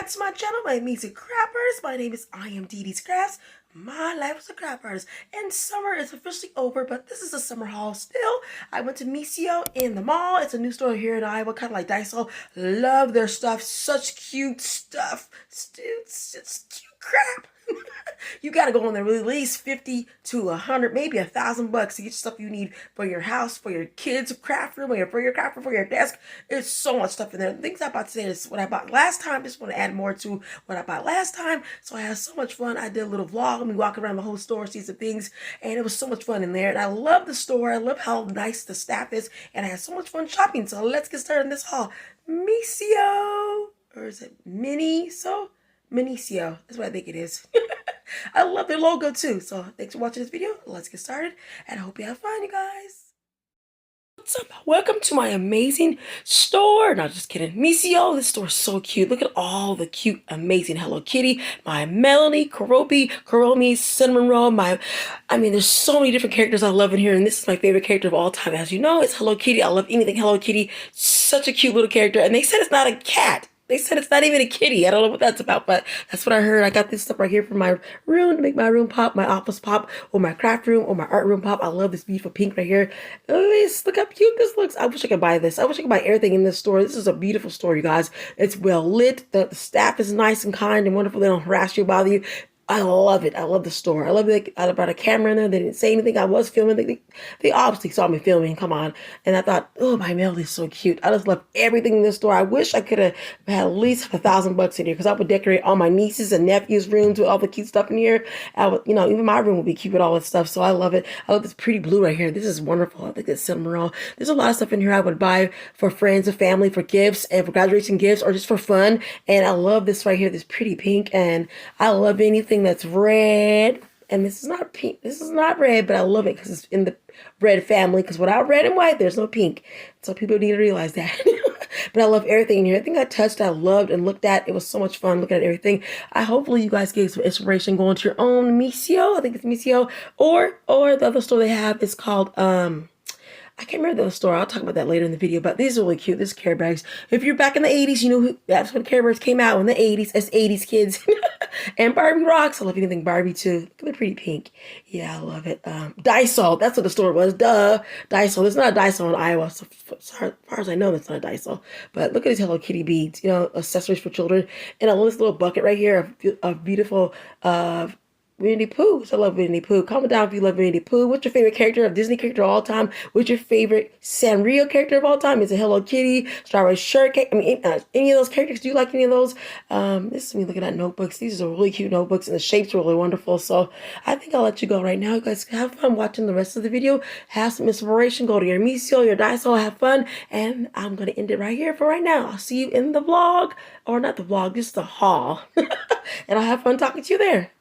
back to my channel, my amazing crappers. My name is I am Dee Dee's Crafts. My life as a crap artist. And summer is officially over, but this is a summer haul still. I went to Miniso in the mall. It's a new store here in Iowa, kind of like Daiso. Love their stuff. Such cute stuff. It's cute crap. You gotta go on there with at least 50 to 100, maybe $1,000 to get stuff you need for your house, for your kids' craft room, or for your craft room, for your desk. There's so much stuff in there. The things I bought today is what I bought last time. Just want to add more to what I bought last time. So I had so much fun. I did a little vlog. We walk around the whole store, see some things, and it was so much fun in there. And I love the store. I love how nice the staff is, and I had so much fun shopping. So let's get started in this haul. Miniso, or is it Miniso? Miniso. That's what I think it is. I love their logo too. So thanks for watching this video. Let's get started, and I hope you have fun, you guys. What's up? Welcome to my amazing store. Not just kidding. Miniso, this store is so cute. Look at all the cute, amazing Hello Kitty. My Melanie, Kuromi, Cinnamon Roll. There's so many different characters I love in here, and this is my favorite character of all time. As you know, it's Hello Kitty. I love anything Hello Kitty. Such a cute little character, and they said it's not a cat. They said it's not even a kitty. I don't know what that's about, but that's what I heard. I got this stuff right here for my room to make my room pop, my office pop, or my craft room, or my art room pop. I love this beautiful pink right here. Look how cute this looks. I wish I could buy this. I wish I could buy everything in this store. This is a beautiful store, you guys. It's well lit. The staff is nice and kind and wonderful. They don't harass you, bother you. I love it. I love the store. I love it. I brought a camera in there. They didn't say anything. I was filming. They obviously saw me filming. Come on. And I thought, oh, my Melody is so cute. I just love everything in this store. I wish I could have had at least $1,000 in here, because I would decorate all my nieces and nephews' rooms with all the cute stuff in here. I would, even my room would be cute with all this stuff. So I love it. I love this pretty blue right here. This is wonderful. I think it's cinnamon roll. There's a lot of stuff in here I would buy for friends and family, for gifts and for graduation gifts, or just for fun. And I love this right here, this pretty pink. And I love anything that's red. And this is not pink. This is not red, but I love it because it's in the red family. Because without red and white, there's no pink. So people need to realize that. But I love everything in here. Everything I touched, I loved and looked at. It was so much fun looking at everything. Hopefully you guys get some inspiration going to your own Miniso. I think it's Miniso. Or the other store they have is called I can't remember the store. I'll talk about that later in the video, but these are really cute. This Care Bags. If you're back in the 80s, you know that's when Care Bears came out in the 80s. As 80s kids. And Barbie rocks. I love anything Barbie too. Look at the pretty pink. Yeah, I love it. Daiso. That's what the store was. Duh. Daiso. There's not a Daiso in Iowa. So as far as I know, that's not a Daiso. But look at these Hello Kitty beads. Accessories for children. And I love this little bucket right here of beautiful Winnie the Pooh. So I love Winnie the Pooh. Comment down if you love Winnie the Pooh. What's your favorite character of Disney character of all time? What's your favorite Sanrio character of all time? Is it Hello Kitty, Strawberry Shortcake? Any of those characters? Do you like any of those? This is me looking at notebooks. These are really cute notebooks, and the shapes are really wonderful. So I think I'll let you go right now. You guys have fun watching the rest of the video. Have some inspiration. Go to your Miniso, your Daiso. Have fun. And I'm going to end it right here for right now. I'll see you in the vlog. Or not the vlog, just the haul. And I'll have fun talking to you there.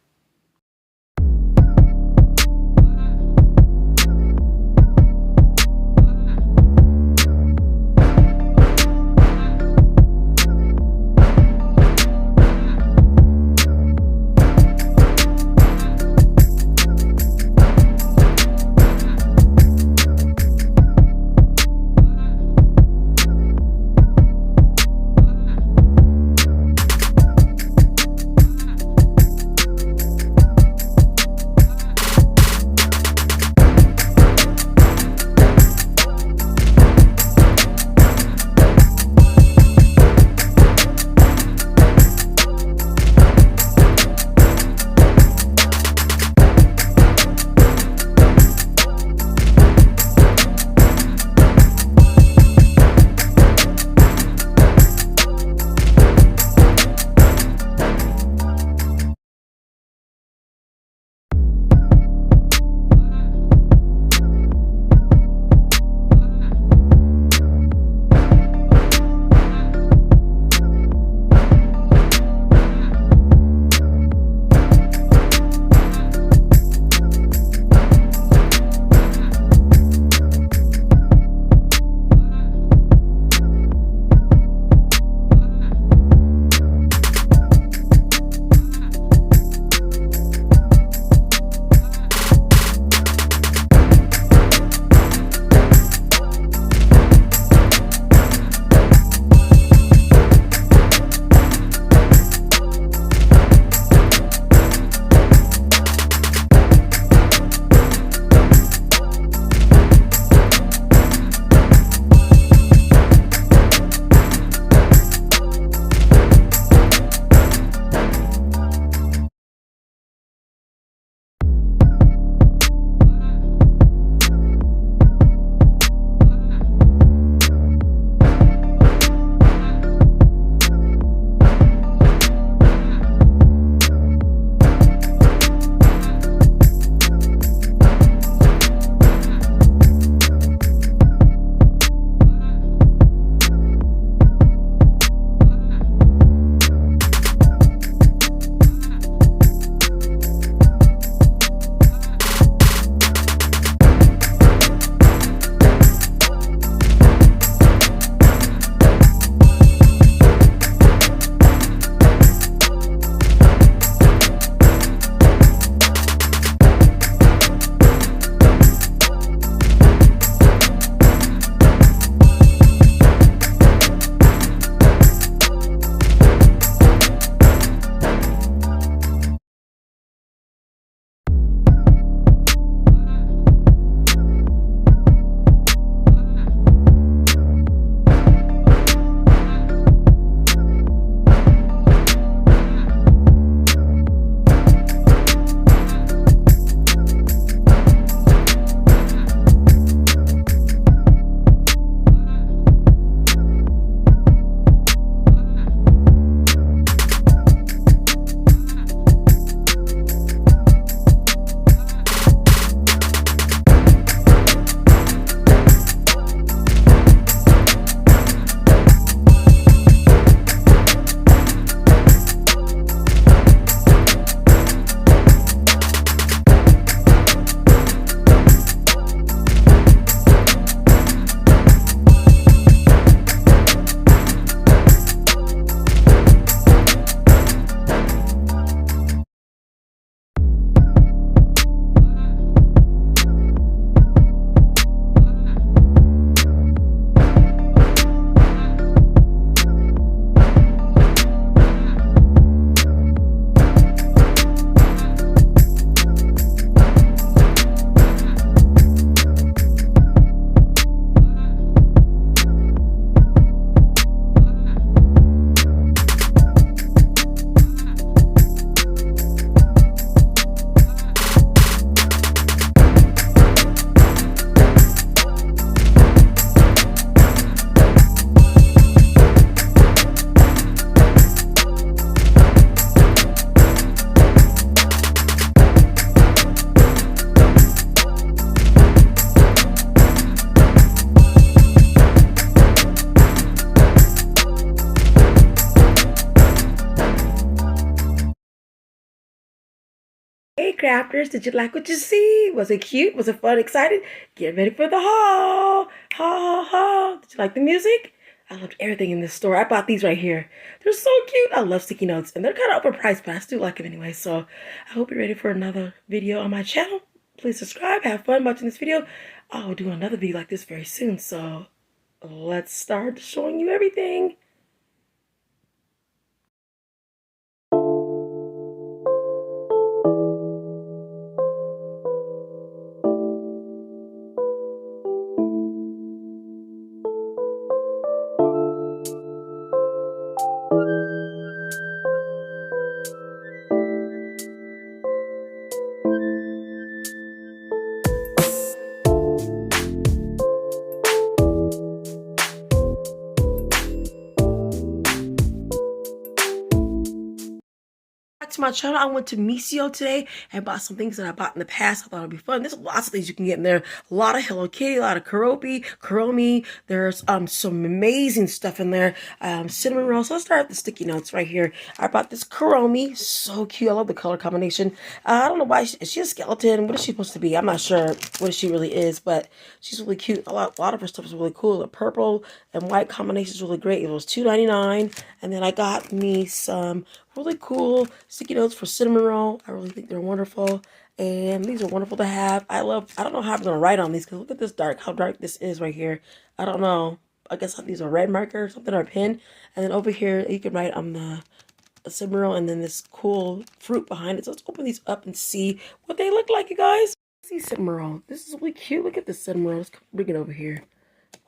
crafters, did you like what you see? Was it cute? Was it fun, excited? Get ready for the haul. Haul, haul. Did you like the music? I loved everything in this store. I bought these right here. They're so cute. I love sticky notes. And they're kind of overpriced, but I still like them anyway. So I hope you're ready for another video on my channel. Please subscribe. Have fun watching this video. I'll do another video like this very soon. So let's start showing you everything. Back to my channel. I went to Miniso today and bought some things that I bought in the past. I thought it'd be fun. There's lots of things you can get in there. A lot of Hello Kitty, a lot of Kuromi. There's some amazing stuff in there. Cinnamon rolls. So let's start with the sticky notes right here. I bought this Kuromi. So cute. I love the color combination. I don't know why. Is she a skeleton? What is she supposed to be? I'm not sure what she really is, but she's really cute. A lot of her stuff is really cool. The purple and white combination is really great. It was $2.99, and then I got me some really cool sticky notes for cinnamon roll. I really think they're wonderful, and these are wonderful to have. I don't know how I'm gonna write on these because look at this how dark this is right here. I don't know. I guess these are red marker or something, or a pen. And then over here you can write on the cinnamon roll, and then this cool fruit behind it. So let's open these up and see what they look like, you guys. See cinnamon roll. This is really cute. Look at the cinnamon roll. Let's bring it over here.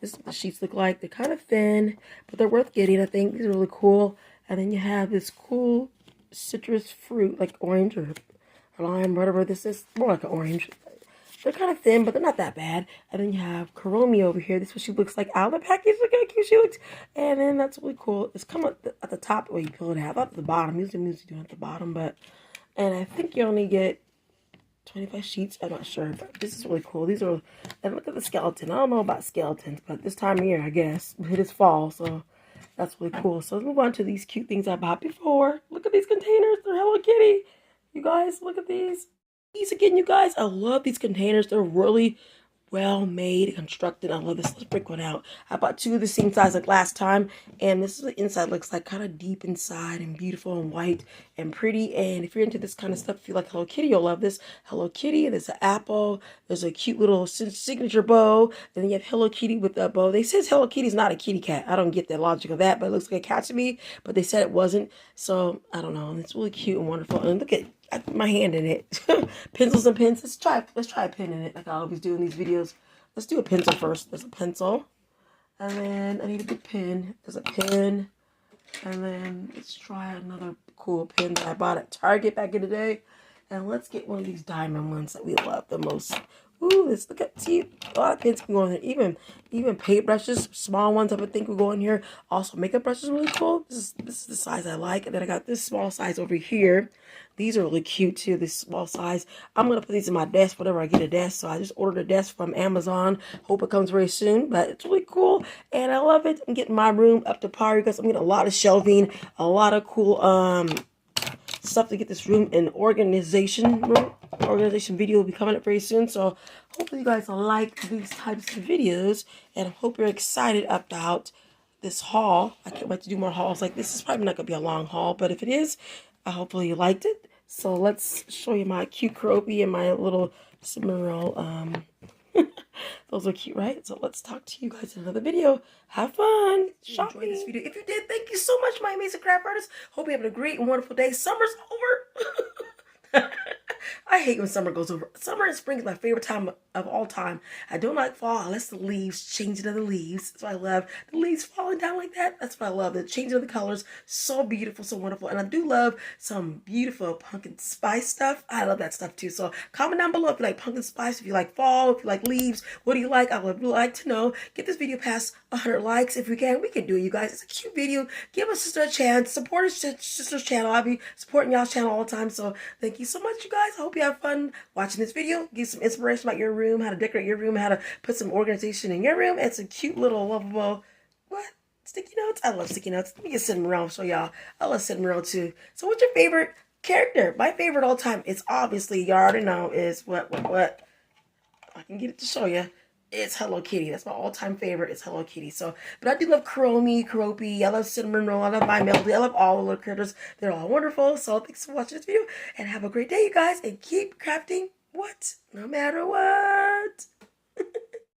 This is what the sheets look like. They're kind of thin, but they're worth getting. I think these are really cool. And then you have this cool citrus fruit, like orange or lime, whatever this is. More like an orange. They're kind of thin, but they're not that bad. And then you have Kuromi over here. This is what she looks like out of the package. Look how cute she looks. And then that's really cool. It's come at the top where you peel it out. Not at the bottom. Usually do it at the bottom, but and I think you only get 25 sheets. I'm not sure, but this is really cool. These are, and look at the skeleton. I don't know about skeletons, but this time of year, I guess it is fall, so. That's really cool. So let's move on to these cute things I bought before. Look at these containers. They're Hello Kitty. You guys, look at these. These again, you guys. I love these containers. They're really well made and constructed. I love this. Let's break one out. I bought two of the same size like last time. And this is what the inside looks like. Kind of deep inside and beautiful and white and pretty. And if you're into this kind of stuff, if you like Hello Kitty, you'll love this. Hello Kitty. There's an apple. There's a cute little signature bow. And then you have Hello Kitty with a bow. They says Hello Kitty's not a kitty cat. I don't get the logic of that, but it looks like a cat to me. But they said it wasn't. So I don't know. It's really cute and wonderful. And look at my hand in it. Pencils and pens. Let's try a pen in it like I always do in these videos. Let's do a pencil first. There's a pencil. And then I need a big pen. There's a pen. And then let's try another cool pen that I bought at Target back in the day. And let's get one of these diamond ones that we love the most. Ooh, let's look at, see, a lot of pens can go in here. Even paint brushes, small ones I would think would go in here. Also, makeup brushes are really cool. This is the size I like. And then I got this small size over here. These are really cute too, this small size. I'm going to put these in my desk whenever I get a desk. So I just ordered a desk from Amazon. Hope it comes very soon, but it's really cool. And I love it. I'm getting my room up to par because I'm getting a lot of shelving, a lot of cool stuff to get this room in organization video will be coming up very soon. So hopefully you guys like these types of videos, and I hope you're excited about this haul. I can't wait to do more hauls like this. This is probably not gonna be a long haul, but if it is, hopefully you liked it. So let's show you my cute Kuromi and my little cinnamon roll. Those are cute, right? So let's talk to you guys in another video. Have fun shopping. Enjoy this video. If you did, thank you so much, my amazing craft artists. Hope you're having a great and wonderful day. Summer's over. I hate when summer goes over. Summer and spring is my favorite time of all time. I don't like fall unless the leaves change into the leaves. That's what I love. The leaves falling down like that. That's what I love. The changing of the colors. So beautiful, so wonderful. And I do love some beautiful pumpkin spice stuff. I love that stuff too. So comment down below if you like pumpkin spice, if you like fall, if you like leaves. What do you like? I would like to know. Get this video past 100 likes if we can. We can do it, you guys. It's a cute video. Give us sister a chance. Support our sister's channel. I'll be supporting y'all's channel all the time. So thank you so much, you guys. I hope you have fun watching this video. Give some inspiration about your room, how to decorate your room, how to put some organization in your room, and some cute little lovable, sticky notes? I love sticky notes. Let me get cinnamon roll, show y'all. I love cinnamon roll too. So what's your favorite character. My favorite all time is obviously, you already know, is what? I can get it to show you. It's Hello Kitty. That's my all-time favorite. It's Hello Kitty. So, but I do love Kuromi, I love Cinnamon Roll, I love My Melody, I love all the little characters. They're all wonderful. So thanks for watching this video, and have a great day, you guys, and keep crafting what? No matter what.